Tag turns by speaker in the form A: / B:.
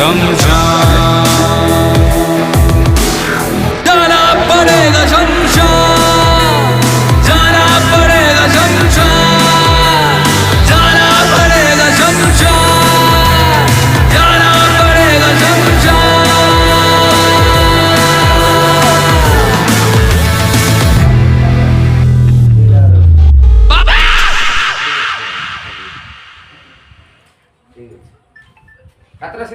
A: शमशान, जाना पड़ेगा शमशान, जाना पड़ेगा शमशान, जाना पड़ेगा शमशान, जाना पड़ेगा शमशान। बाबा
B: ঠিক আছে। কাতরা